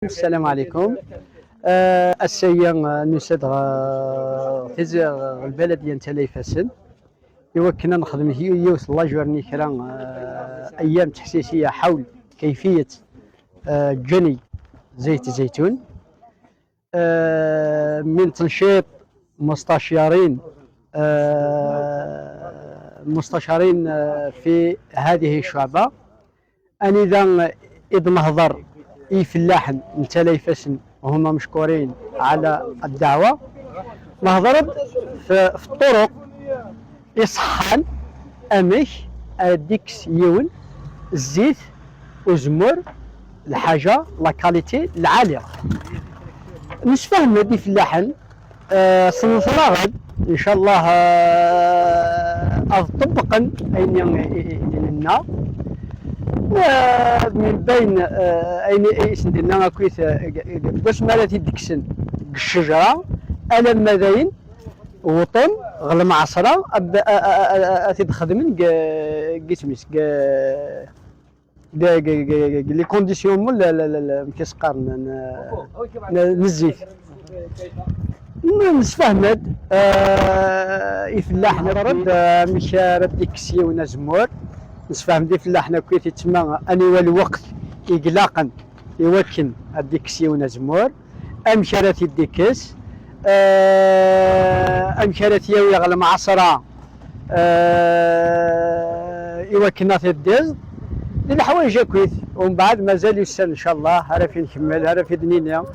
السلام عليكم. السيا نسد تزيغ البلد ديال تليفاسن يوكلنا نخدم يوث الله يجبرني كرا ايام تحسيسيه حول كيفيه جني زيت الزيتون من تنشيط مستشارين في هذه الشعبة. أنا إذا نهضر فلاحا نتليفسن وهم مشكورين على الدعوة. نهضر في الطرق يصحن أمش ديكس يون الزيت وزمر الحاجة لا كاليتي العالية. نسفهم هذه فلاحا سنتراغب ان شاء الله اطبقا اين لنا من بين اين نديرنا كويس باش مالتي ديكسن الشجره الا مداين وطن غل معصره تخدم كيسميس لي كونديسيون مول كيسقارن نزيت نسفهمد يفلاحنا رد مش رد ديكسي ونزمور نسفهم دي فلاحنا كويت تسمى اني والوقت اقلاقا يوكن الديكسي ونزمور امشارات الديكس امشارات يوي على معصره يوكنات الدز الحوايج كويت ومن بعد مازال يستنى ان شاء الله هرا فين نكمل هرا في دنينا.